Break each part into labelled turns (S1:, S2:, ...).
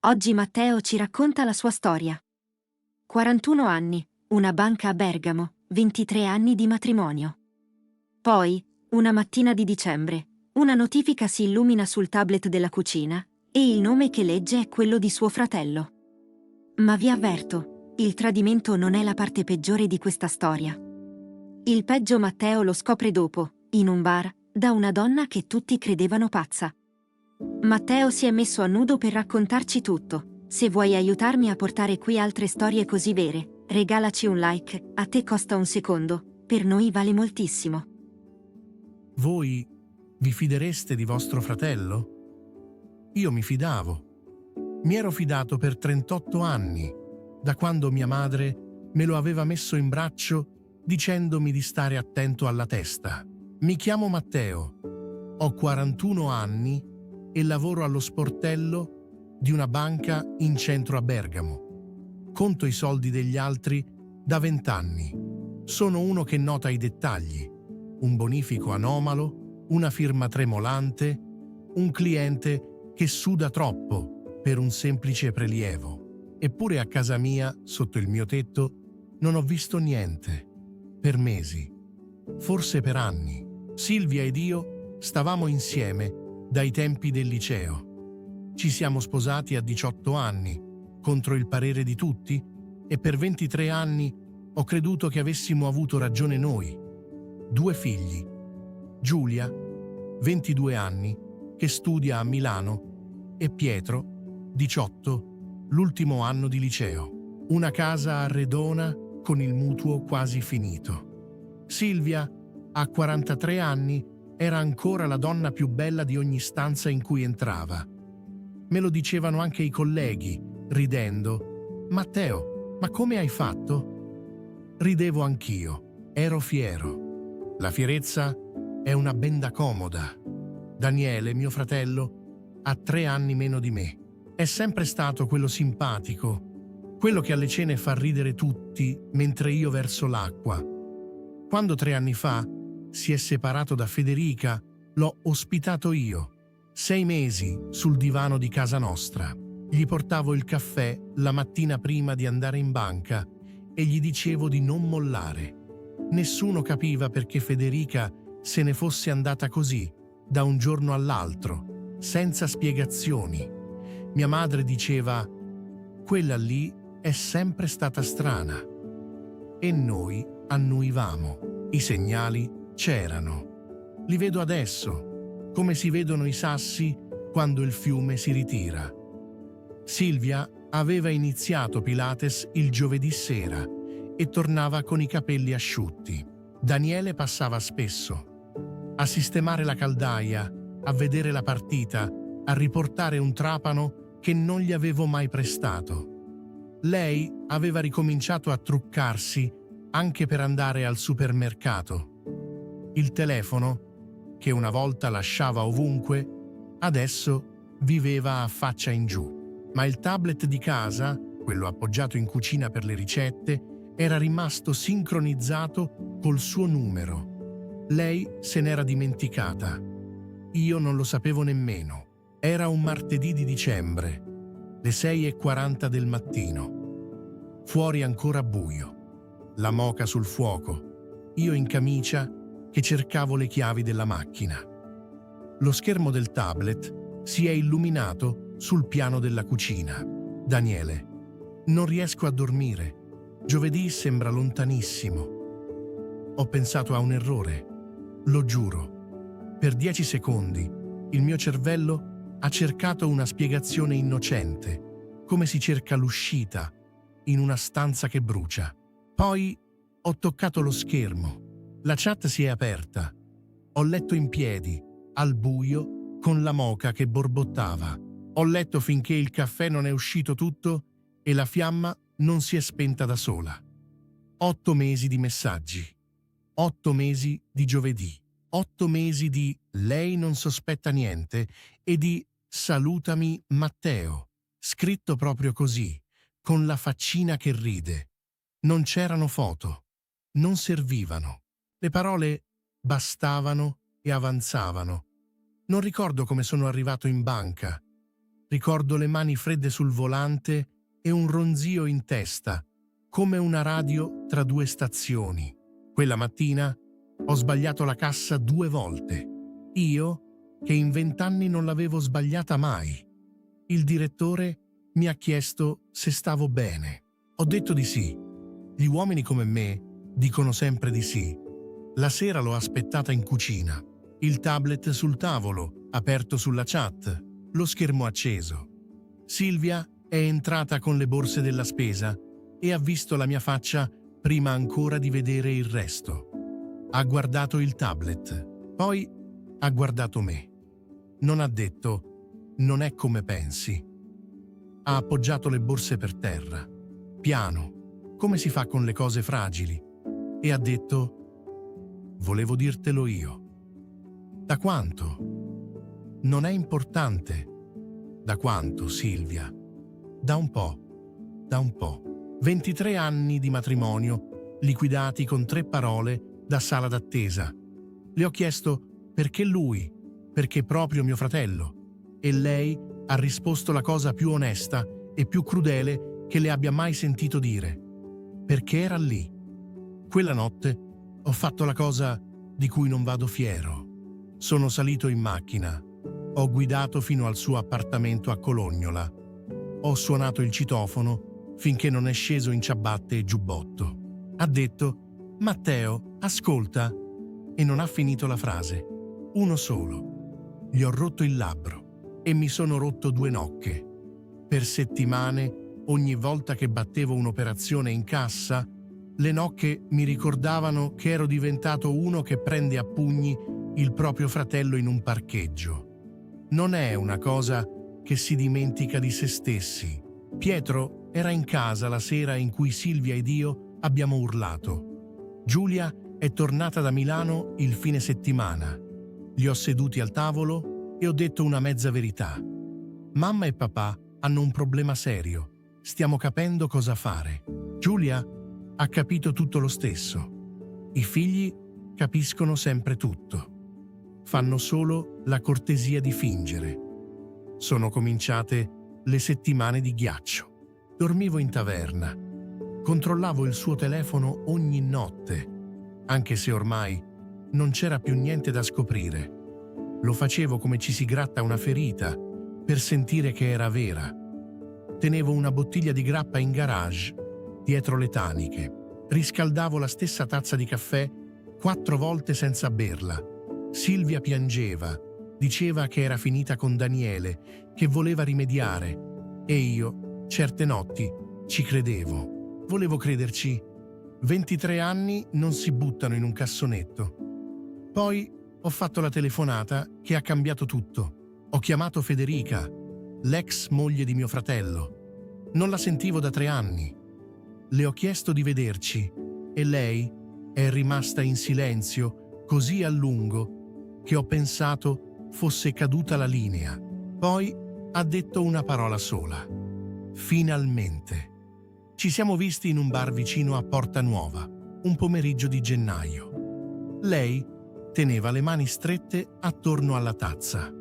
S1: Oggi Matteo ci racconta la sua storia. 41 anni, una banca a Bergamo, 23 anni di matrimonio. Poi, una mattina di dicembre, una notifica si illumina sul tablet della cucina e il nome che legge è quello di suo fratello. Ma vi avverto, il tradimento non è la parte peggiore di questa storia. Il peggio Matteo lo scopre dopo, in un bar, da una donna che tutti credevano pazza. Matteo si è messo a nudo per raccontarci tutto. Se vuoi aiutarmi a portare qui altre storie così vere, regalaci un like, a te costa un secondo, per noi vale moltissimo.
S2: Voi vi fidereste di vostro fratello? Io mi fidavo. Mi ero fidato per 38 anni, da quando mia madre me lo aveva messo in braccio dicendomi di stare attento alla testa. Mi chiamo Matteo, ho 41 anni e lavoro allo sportello di una banca in centro a Bergamo. Conto i soldi degli altri da 20 anni. Sono uno che nota i dettagli. Un bonifico anomalo, una firma tremolante, un cliente che suda troppo per un semplice prelievo. Eppure a casa mia, sotto il mio tetto, non ho visto niente. Per mesi. Forse per anni. Silvia ed io stavamo insieme dai tempi del liceo. Ci siamo sposati a 18 anni, contro il parere di tutti, e per 23 anni ho creduto che avessimo avuto ragione noi. 2 figli. Giulia, 22 anni, che studia a Milano, e Pietro, 18, l'ultimo anno di liceo. Una casa a Redona con il mutuo quasi finito. Silvia, a 43 anni, era ancora la donna più bella di ogni stanza in cui entrava. Me lo dicevano anche i colleghi, ridendo. «Matteo, ma come hai fatto?» Ridevo anch'io, ero fiero. La fierezza è una benda comoda. Daniele, mio fratello, ha 3 anni meno di me. È sempre stato quello simpatico, quello che alle cene fa ridere tutti mentre io verso l'acqua. Quando 3 anni fa si è separato da Federica, l'ho ospitato io. 6 mesi sul divano di casa nostra. Gli portavo il caffè la mattina prima di andare in banca e gli dicevo di non mollare. Nessuno capiva perché Federica se ne fosse andata così, da un giorno all'altro, senza spiegazioni. Mia madre diceva: «Quella lì è sempre stata strana». E noi annuivamo. I segnali c'erano. Li vedo adesso, come si vedono i sassi quando il fiume si ritira. Silvia aveva iniziato Pilates il giovedì sera e tornava con i capelli asciutti. Daniele passava spesso a sistemare la caldaia, a vedere la partita, a riportare un trapano che non gli avevo mai prestato. Lei aveva ricominciato a truccarsi anche per andare al supermercato. Il telefono, che una volta lasciava ovunque, adesso viveva a faccia in giù. Ma il tablet di casa, quello appoggiato in cucina per le ricette, era rimasto sincronizzato col suo numero. Lei se n'era dimenticata. Io non lo sapevo nemmeno. Era un martedì di dicembre, le 6:40 del mattino. Fuori ancora buio. La moka sul fuoco. Io in camicia che cercavo le chiavi della macchina. Lo schermo del tablet si è illuminato sul piano della cucina. Daniele, non riesco a dormire. Giovedì sembra lontanissimo. Ho pensato a un errore. Lo giuro. Per 10 secondi il mio cervello ha cercato una spiegazione innocente, come si cerca l'uscita in una stanza che brucia. Poi ho toccato lo schermo. La chat si è aperta. Ho letto in piedi, al buio, con la moka che borbottava. Ho letto finché il caffè non è uscito tutto e la fiamma non si è spenta da sola. 8 mesi di messaggi. 8 mesi di giovedì. 8 mesi di «Lei non sospetta niente» e di «Salutami Matteo», scritto proprio così, con la faccina che ride. Non c'erano foto. Non servivano. Le parole bastavano e avanzavano. Non ricordo come sono arrivato in banca. Ricordo le mani fredde sul volante e un ronzio in testa, come una radio tra due stazioni. Quella mattina ho sbagliato la cassa 2 volte. Io, che in 20 anni non l'avevo sbagliata mai. Il direttore mi ha chiesto se stavo bene. Ho detto di sì. Gli uomini come me dicono sempre di sì. La sera l'ho aspettata in cucina. Il tablet sul tavolo, aperto sulla chat, lo schermo acceso. Silvia è entrata con le borse della spesa e ha visto la mia faccia prima ancora di vedere il resto. Ha guardato il tablet, poi ha guardato me. Non ha detto «non è come pensi». Ha appoggiato le borse per terra, piano, come si fa con le cose fragili, e ha detto «volevo dirtelo io». Da quanto? Non è importante. Da quanto, Silvia? Da un po', da un po'. 23 anni di matrimonio, liquidati con 3 parole da sala d'attesa. Le ho chiesto perché lui, perché proprio mio fratello, e lei ha risposto la cosa più onesta e più crudele che le abbia mai sentito dire. Perché era lì. Quella notte ho fatto la cosa di cui non vado fiero. Sono salito in macchina, ho guidato fino al suo appartamento a Colognola, ho suonato il citofono finché non è sceso in ciabatte e giubbotto. Ha detto «Matteo, ascolta», e non ha finito la frase. Uno solo. Gli ho rotto il labbro e mi sono rotto 2 nocche. Per settimane, ogni volta che battevo un'operazione in cassa, le nocche mi ricordavano che ero diventato uno che prende a pugni il proprio fratello in un parcheggio. Non è una cosa che si dimentica di se stessi. Pietro era in casa la sera in cui Silvia ed io abbiamo urlato. Giulia è tornata da Milano il fine settimana. Li ho seduti al tavolo e ho detto una mezza verità. Mamma e papà hanno un problema serio. Stiamo capendo cosa fare. Giulia ha capito tutto lo stesso. I figli capiscono sempre tutto. Fanno solo la cortesia di fingere. Sono cominciate le settimane di ghiaccio. Dormivo in taverna. Controllavo il suo telefono ogni notte, anche se ormai non c'era più niente da scoprire. Lo facevo come ci si gratta una ferita, per sentire che era vera. Tenevo una bottiglia di grappa in garage, dietro le taniche. Riscaldavo la stessa tazza di caffè 4 volte senza berla. Silvia piangeva, diceva che era finita con Daniele, che voleva rimediare, e io, certe notti, ci credevo. Volevo crederci. 23 anni non si buttano in un cassonetto. Poi ho fatto la telefonata che ha cambiato tutto. Ho chiamato Federica, l'ex moglie di mio fratello. Non la sentivo da 3 anni. Le ho chiesto di vederci e lei è rimasta in silenzio così a lungo che ho pensato fosse caduta la linea. Poi ha detto una parola sola. Finalmente. Ci siamo visti in un bar vicino a Porta Nuova, un pomeriggio di gennaio. Lei teneva le mani strette attorno alla tazza.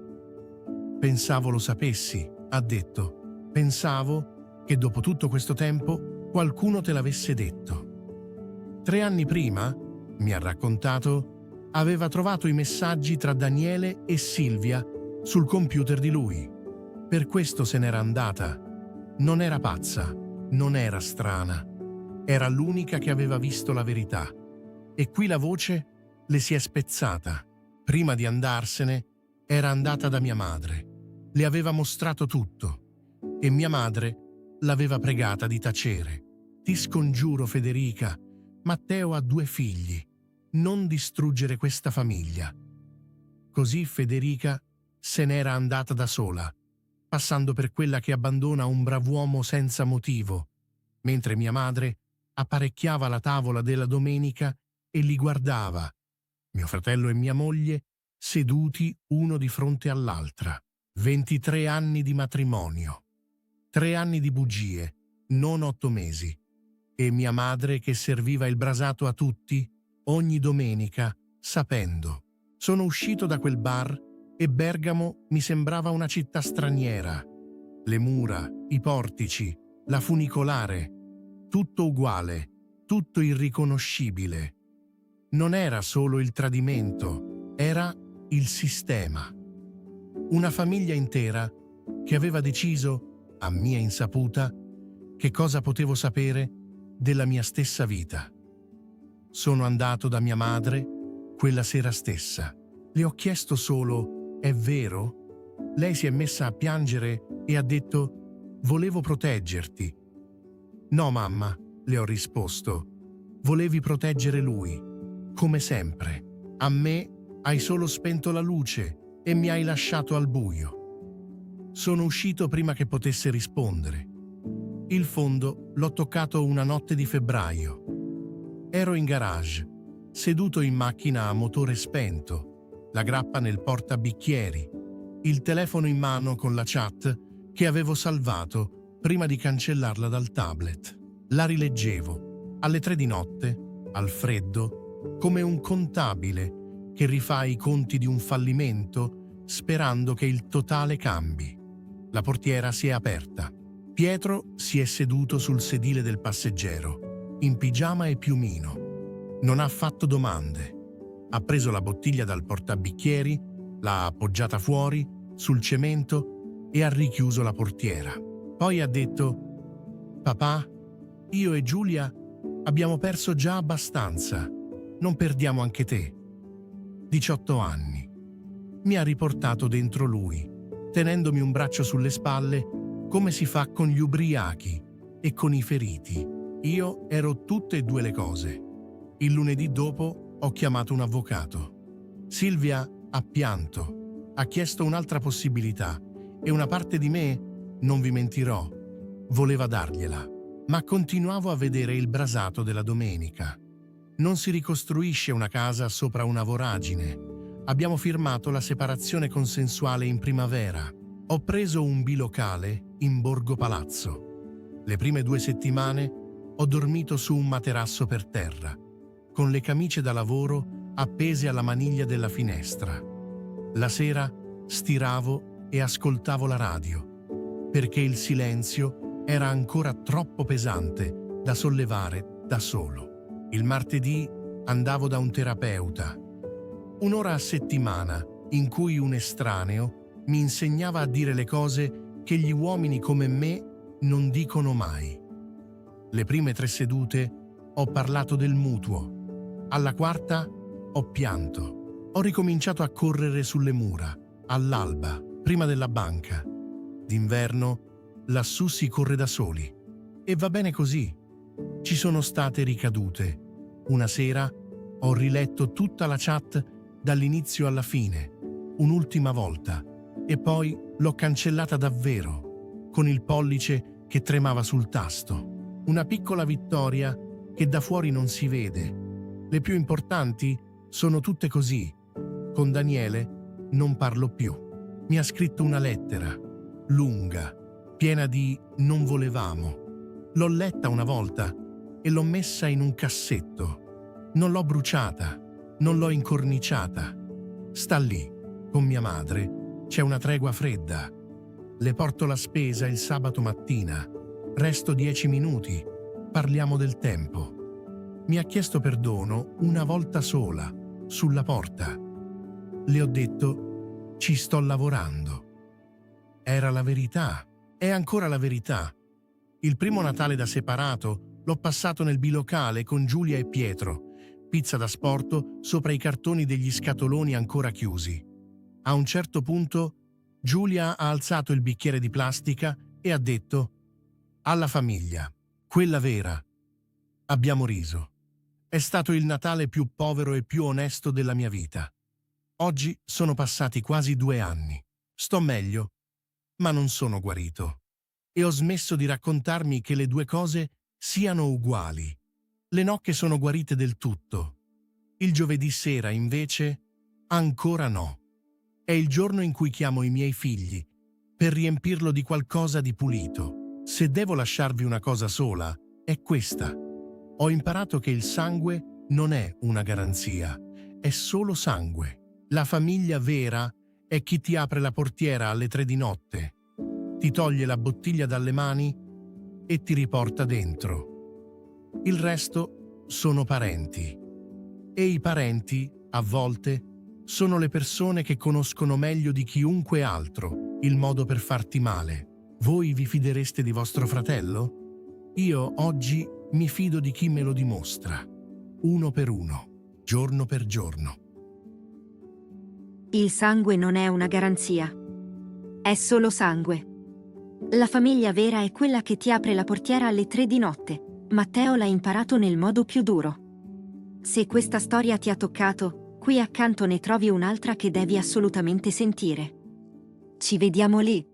S2: Pensavo lo sapessi, ha detto. Pensavo che dopo tutto questo tempo qualcuno te l'avesse detto. 3 anni prima, mi ha raccontato, aveva trovato i messaggi tra Daniele e Silvia sul computer di lui. Per questo se n'era andata. Non era pazza, non era strana. Era l'unica che aveva visto la verità. E qui la voce le si è spezzata. Prima di andarsene, era andata da mia madre. Le aveva mostrato tutto. E mia madre l'aveva pregata di tacere. Ti scongiuro, Federica, Matteo ha 2 figli. Non distruggere questa famiglia. Così Federica se n'era andata da sola, passando per quella che abbandona un brav'uomo senza motivo, mentre mia madre apparecchiava la tavola della domenica e li guardava, mio fratello e mia moglie, seduti uno di fronte all'altra. 23 anni di matrimonio, 3 anni di bugie, non 8 mesi, e mia madre che serviva il brasato a tutti ogni domenica, sapendo. Sono uscito da quel bar e Bergamo mi sembrava una città straniera. Le mura, i portici, la funicolare, tutto uguale, tutto irriconoscibile. Non era solo il tradimento, era il sistema. Una famiglia intera che aveva deciso, a mia insaputa, che cosa potevo sapere della mia stessa vita. Sono andato da mia madre quella sera stessa. Le ho chiesto solo: è vero? Lei si è messa a piangere e ha detto: volevo proteggerti. No, mamma, le ho risposto, volevi proteggere lui, come sempre. A me hai solo spento la luce e mi hai lasciato al buio. Sono uscito prima che potesse rispondere. Il fondo l'ho toccato una notte di febbraio. Ero in garage, seduto in macchina a motore spento, la grappa nel portabicchieri, il telefono in mano con la chat che avevo salvato prima di cancellarla dal tablet. La rileggevo, alle 3 di notte, al freddo, come un contabile che rifà i conti di un fallimento sperando che il totale cambi. La portiera si è aperta. Pietro si è seduto sul sedile del passeggero, in pigiama e piumino. Non ha fatto domande. Ha preso la bottiglia dal portabicchieri, l'ha appoggiata fuori, sul cemento e ha richiuso la portiera. Poi ha detto: «Papà, io e Giulia abbiamo perso già abbastanza. Non perdiamo anche te». 18 anni. Mi ha riportato dentro lui, tenendomi un braccio sulle spalle come si fa con gli ubriachi e con i feriti. Io ero tutte e due le cose. Il lunedì dopo ho chiamato un avvocato. Silvia ha pianto, ha chiesto un'altra possibilità e una parte di me, non vi mentirò, voleva dargliela. Ma continuavo a vedere il brasato della domenica. Non si ricostruisce una casa sopra una voragine. Abbiamo firmato la separazione consensuale in primavera. Ho preso un bilocale in Borgo Palazzo. Le prime 2 settimane ho dormito su un materasso per terra, con le camicie da lavoro appese alla maniglia della finestra. La sera stiravo e ascoltavo la radio, perché il silenzio era ancora troppo pesante da sollevare da solo. Il martedì andavo da un terapeuta. 1 ora a settimana in cui un estraneo mi insegnava a dire le cose che gli uomini come me non dicono mai. Le prime 3 sedute ho parlato del mutuo. Alla 4ª ho pianto. Ho ricominciato a correre sulle mura, all'alba, prima della banca. D'inverno lassù si corre da soli. E va bene così. Ci sono state ricadute. Una sera ho riletto tutta la chat dall'inizio alla fine, un'ultima volta, e poi l'ho cancellata davvero, con il pollice che tremava sul tasto. Una piccola vittoria che da fuori non si vede. Le più importanti sono tutte così. Con Daniele non parlo più. Mi ha scritto una lettera, lunga, piena di «non volevamo». L'ho letta una volta e l'ho messa in un cassetto. Non l'ho bruciata, non l'ho incorniciata. Sta lì, con mia madre. C'è una tregua fredda. Le porto la spesa il sabato mattina. Resto 10 minuti. Parliamo del tempo. Mi ha chiesto perdono una volta sola, sulla porta. Le ho detto: «Ci sto lavorando». Era la verità. È ancora la verità. Il primo Natale da separato l'ho passato nel bilocale con Giulia e Pietro, pizza da sporto sopra i cartoni degli scatoloni ancora chiusi. A un certo punto Giulia ha alzato il bicchiere di plastica e ha detto: «Alla famiglia, quella vera». Abbiamo riso. È stato il Natale più povero e più onesto della mia vita. Oggi sono passati quasi 2 anni. Sto meglio, ma non sono guarito. E ho smesso di raccontarmi che le 2 cose siano uguali. Le nocche sono guarite del tutto. Il giovedì sera, invece, ancora no. È il giorno in cui chiamo i miei figli per riempirlo di qualcosa di pulito. Se devo lasciarvi una cosa sola, è questa. Ho imparato che il sangue non è una garanzia, è solo sangue. La famiglia vera è chi ti apre la portiera alle 3 di notte. ti toglie la bottiglia dalle mani e ti riporta dentro. Il resto sono parenti. E i parenti, a volte, sono le persone che conoscono meglio di chiunque altro il modo per farti male. Voi vi fidereste di vostro fratello? Io oggi mi fido di chi me lo dimostra, uno per uno, giorno per giorno.
S1: Il sangue non è una garanzia. È solo sangue. La famiglia vera è quella che ti apre la portiera alle 3 di notte. Matteo l'ha imparato nel modo più duro. Se questa storia ti ha toccato, qui accanto ne trovi un'altra che devi assolutamente sentire. Ci vediamo lì.